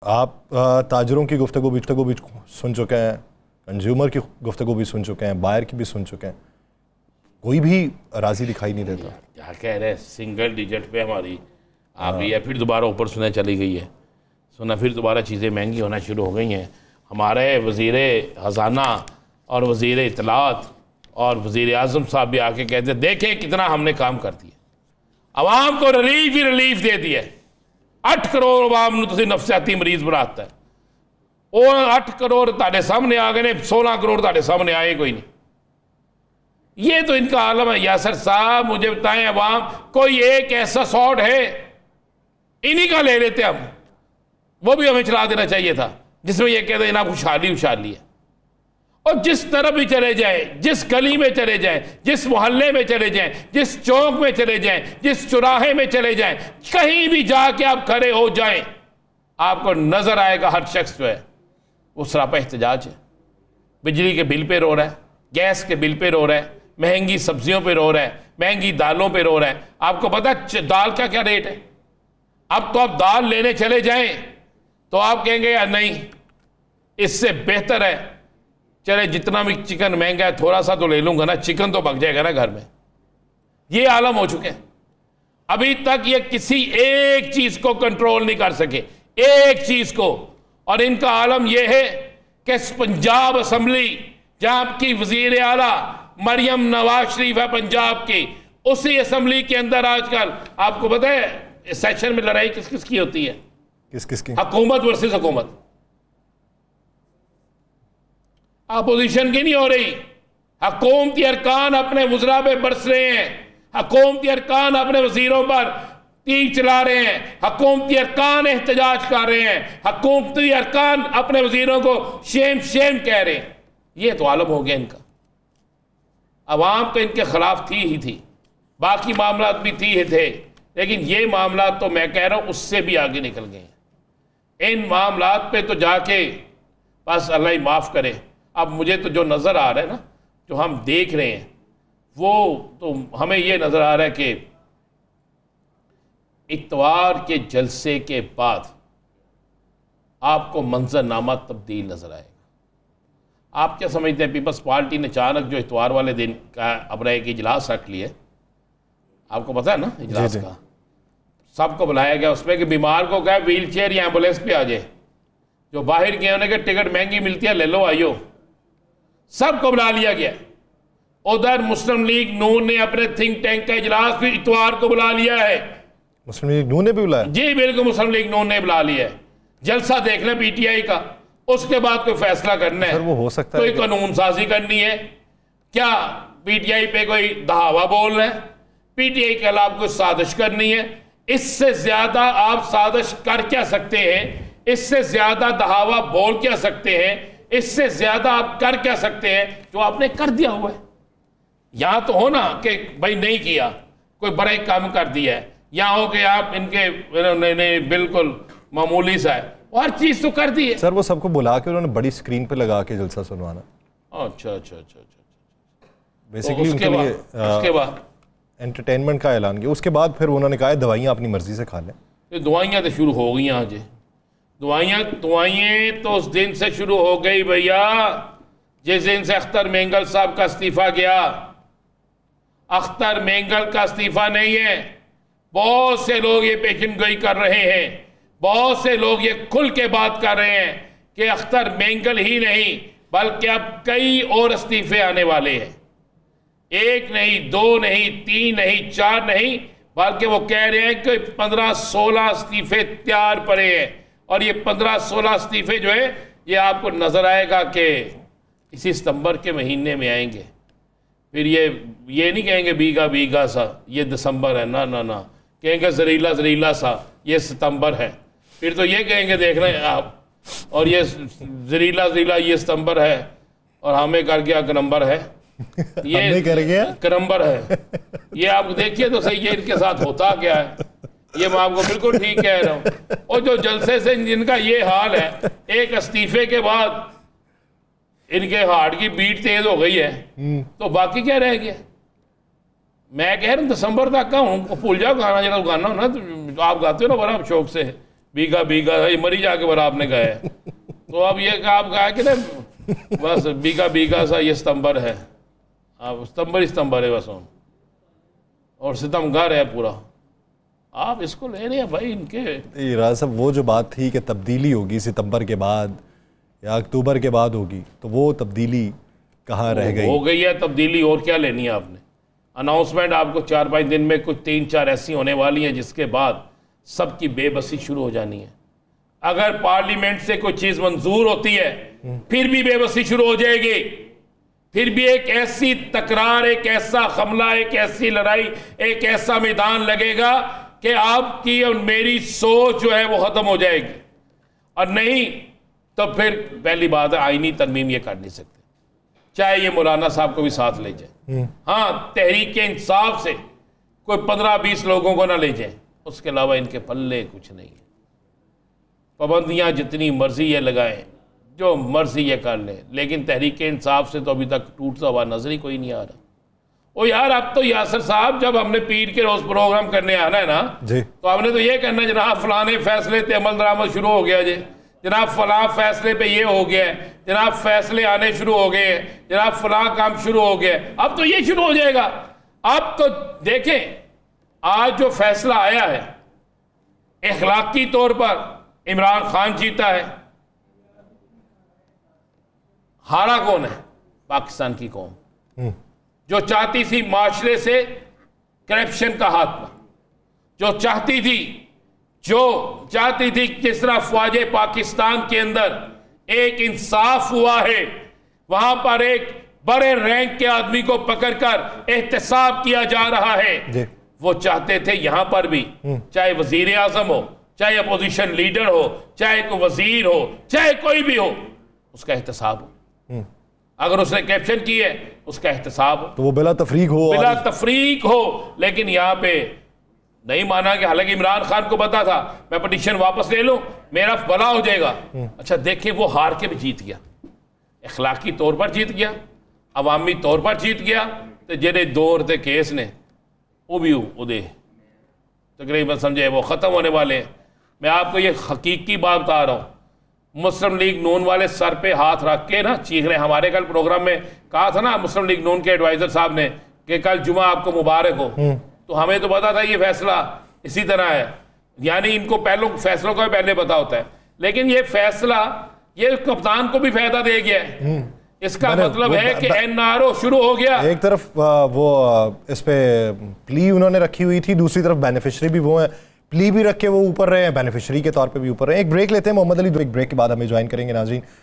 आप ताजरों की गुफ्तगू भी सुन चुके हैं, कंज्यूमर की गुफ्तगू भी सुन चुके हैं, बायर की भी सुन चुके हैं, कोई भी राजी दिखाई नहीं देता। क्या कह रहे हैं, सिंगल डिजिट पे हमारी आ गई है, फिर दोबारा ऊपर सुना चली गई है, सुना फिर दोबारा चीज़ें महंगी होना शुरू हो गई हैं। हमारे वज़ीर ख़जाना और वज़ीर इत्तलात और वज़ीर आज़म साहब भी आके कहते देखें कितना हमने काम कर दिया, आवाम को रिलीफ ही रिलीफ दे दिया। 8 करोड़ आवाम तुम नफसियाती मरीज बनाता है, वो 8 करोड़ ताड़े सामने आ गए ने, 16 करोड़ ताड़े सामने आए कोई नहीं। ये तो इनका आलम है। यासर साहब मुझे बताएं, अवाम कोई एक ऐसा सॉर्ट है, इन्हीं का ले लेते हम, वो भी हमें चला देना चाहिए था, जिसमें यह कहते हैं ना खुशहाली उशाली है। और जिस तरफ भी चले जाए, जिस गली में चले जाएं, जिस मोहल्ले में चले जाएं, जिस चौक में चले जाएं, जिस चौराहे में चले जाएं, कहीं भी जाके आप खड़े हो जाएं, आपको नजर आएगा हर शख्स जो है वो सरापा एहतजाज है। बिजली के बिल पे रो रहा है, गैस के बिल पे रो रहा है, महंगी सब्जियों पे रो रहा है, महंगी दालों पे रो रहा है। आपको पता है दाल का क्या रेट है? अब तो आप दाल लेने चले जाएं तो आप कहेंगे यार नहीं, इससे बेहतर है चले जितना भी चिकन महंगा है थोड़ा सा तो ले लूंगा ना, चिकन तो पक जाएगा ना घर में। ये आलम हो चुके हैं। अभी तक ये किसी एक चीज को कंट्रोल नहीं कर सके, एक चीज को। और इनका आलम यह है कि पंजाब असम्बली, जहां की वजीर आला मरियम नवाज शरीफ है पंजाब की, उसी असम्बली के अंदर आजकल आपको पता है सेशन में लड़ाई किस किस की होती है? किस किस की? हुकूमत वर्सेस हुकूमत, अपोजिशन की नहीं हो रही। हुकूमती अरकान अपने वज़रा पे बरस रहे हैं, हुकूमती अरकान अपने वजीरों पर तीर चला रहे हैं, हुकूमती अरकान एहतजाज कर रहे हैं, हुकूमती अरकान अपने वजीरों को शेम शेम कह रहे हैं। ये तो आलम हो गया इनका। अवाम तो इनके खिलाफ थी ही थी, बाकी मामला भी थी ही थे, लेकिन ये मामला तो मैं कह रहा हूं उससे भी आगे निकल गए हैं। इन मामला पे तो जाके बस अल्लाह ही माफ़ करे। अब मुझे तो जो नज़र आ रहा है ना, जो हम देख रहे हैं, वो तो हमें ये नज़र आ रहा है कि इतवार के जलसे के बाद आपको मंजरनामा तब्दील नज़र आएगा। आप क्या समझते हैं, पीपल्स पार्टी ने अचानक जो इतवार वाले दिन का अपना एक इजलास रख लिया, आपको पता है ना इजलास का, सबको बुलाया गया उसमें कि बीमार को कहा व्हील चेयर या एम्बुलेंस पे आ जाए, जो बाहर गए उन्हें टिकट महंगी मिलती है ले लो आइयो, सबको बुला लिया गया। उधर मुस्लिम लीग नून ने अपने थिंक टैंक का इजलास भी इतवार को बुला लिया है। मुस्लिम लीग नून ने भी बुलाया? जी बिल्कुल, मुस्लिम लीग नून ने बुला लिया है। जलसा देखना पीटीआई का, उसके बाद कोई फैसला करना है। सर वो हो सकता कोई है कानून साजी करनी है क्या? पीटीआई पे कोई दहावा बोल रहे हैं, पीटीआई के खिलाफ कोई साजिश करनी है। इससे ज्यादा आप साजिश कर क्या सकते हैं? इससे ज्यादा दहावा बोल क्या सकते हैं? इससे ज्यादा आप कर क्या सकते हैं जो आपने कर दिया हुआ है? यहां तो हो ना कि भाई नहीं किया, कोई बड़ा ही काम कर दिया है, यहां हो कि आप इनके बिल्कुल मामूली सा है, हर चीज तो कर दी है। सर वो सबको बुला के उन्होंने बड़ी स्क्रीन पे लगा के जलसा सुनवाना। अच्छा, बेसिकली उसके बाद एंटरटेनमेंट का ऐलान किया। उसके बाद फिर उन्होंने कहा दवाइयाँ अपनी मर्जी से खा लें। ये दवाइयाँ तो शुरू हो गई आज, दवाइयाँ तो उस दिन से शुरू हो गई भैया जिस दिन से अख्तर मेंगल साहब का इस्तीफा गया। अख्तर मेंगल का इस्तीफा नहीं है, बहुत से लोग ये पेशन गोई कर रहे हैं, बहुत से लोग ये खुल के बात कर रहे हैं कि अख्तर मेंगल ही नहीं बल्कि अब कई और इस्तीफे आने वाले हैं। 1 नहीं, 2 नहीं, 3 नहीं, 4 नहीं, बल्कि वो कह रहे हैं कि 15-16 इस्तीफे तैयार पड़े हैं। और ये 15-16 इस्तीफे जो है ये आपको नजर आएगा कि इसी सितंबर के महीने में आएंगे। फिर ये नहीं कहेंगे भीगा भीगा सा ये दिसंबर है, ना ना ना, कहेंगे जरीला जरीला सा ये सितंबर है। फिर तो ये कहेंगे देख रहे हैं आप, और ये जरीला जरीला ये सितंबर है और हमें कर गया एक नंबर है, ये कर गया नंबर है। ये आप देखिए तो सही, ये इनके साथ होता क्या है, ये मैं आपको बिल्कुल ठीक कह रहा हूँ। और जो जलसे से जिनका ये हाल है, एक इस्तीफे के बाद इनके हार्ट की बीट तेज हो गई है, तो बाकी क्या रह गया? मैं कह रहा हूँ दिसंबर तक का हूँ, भूल जाओ गाना, जरा गाना हो ना तो आप गाते हो ना बड़ा शौक से, बीघा बीघा ये मरी जाके बर आपने कहा है। तो अब ये आप कहा कि ना बस बीघा बीघा सा ये स्तंभर है, अब स्तंभर ही स्तंभर है बस हम, और सितमगर है पूरा। आप इसको ले रहे हैं भाई इनके। राजा साहब वो जो बात थी कि तब्दीली होगी सितंबर के बाद या अक्टूबर के बाद होगी, तो वो तब्दीली कहाँ रह गई? हो गई है तब्दीली, और क्या लेनी है आपने? अनाउंसमेंट आपको 4-5 दिन में कुछ 3-4 ऐसी होने वाली हैं जिसके बाद सबकी बेबसी शुरू हो जानी है। अगर पार्लियामेंट से कोई चीज़ मंजूर होती है फिर भी बेबसी शुरू हो जाएगी, फिर भी एक ऐसी तकरार, एक ऐसा हमला, एक ऐसी लड़ाई, एक ऐसा मैदान लगेगा कि आपकी और मेरी सोच जो है वो ख़त्म हो जाएगी। और नहीं तो फिर पहली बात है आईनी तरमीम ये कर नहीं सकते, चाहे ये मौलाना साहब को भी साथ ले जाए। हाँ, तहरीक इंसाफ से कोई 15-20 लोगों को ना ले जाए, उसके अलावा इनके पल्ले कुछ नहीं है। पाबंदियाँ जितनी मर्जी ये लगाएं, जो मर्जी ये कर लें, लेकिन तहरीक इंसाफ से तो अभी तक टूटता हुआ नजर ही कोई नहीं आ रहा। ओ यार, अब तो यासर साहब जब हमने पीर के रोज प्रोग्राम करने आना है ना जी, तो हमने तो ये करना जनाब फलाने फैसले पे अमल दरामद शुरू हो गया जी, जनाब फलां फैसले पे ये हो गया है, जनाब फैसले आने शुरू हो गए हैं, जनाब फलां काम शुरू हो गया। अब तो ये शुरू हो जाएगा। अब तो देखें आज जो फैसला आया है, इखलाकी तौर पर इमरान खान जीता है, हारा कौन है? पाकिस्तान की कौम जो चाहती थी माशरे से करप्शन का हाथ, जो चाहती थी किस तरह ख्वाजे पाकिस्तान के अंदर एक इंसाफ हुआ है, वहां पर एक बड़े रैंक के आदमी को पकड़कर एहतसाब किया जा रहा है। वो चाहते थे यहां पर भी, चाहे वजीर आजम हो, चाहे अपोजिशन लीडर हो, चाहे कोई वजीर हो, चाहे कोई भी हो, उसका एहतसाब हो। अगर उसने कैप्शन की है उसका एहतसाब हो, तो वो बिला तफरीक हो। लेकिन यहाँ पे नहीं माना कि हालांकि इमरान खान को पता था मैं पिटीशन वापस ले लूं मेरा भला हो जाएगा। अच्छा देखें, वो हार के भी जीत गया, इखलाकी तौर पर जीत गया, अवामी तौर पर जीत गया। तो जेरे दौर थे केस ने वो भी उदे तकरीबन समझे वो ख़त्म होने वाले हैं। मैं आपको ये हकीकी बात बता रहा हूँ, मुस्लिम लीग नून वाले सर पे हाथ रख के ना चीख रहे। हमारे कल प्रोग्राम में कहा था ना मुस्लिम लीग नून के एडवाइजर साहब ने कि कल जुमा आपको मुबारक हो, तो हमें तो पता था ये फैसला इसी तरह है, यानी इनको फैसलों का पहले पता होता है। लेकिन ये फैसला ये कप्तान को भी फायदा दे गया है। इसका मतलब है कि एनआरओ शुरू हो गया। एक तरफ वो इस पे प्ली उन्होंने रखी हुई थी, दूसरी तरफ बेनिफिशरी भी वो है, प्ली भी रख के वो ऊपर रहे हैं, बेनिफिशरी के तौर पे भी ऊपर रहे हैं। एक ब्रेक लेते हैं मोहम्मद अली, एक ब्रेक के बाद हमें ज्वाइन करेंगे नाज़रीन।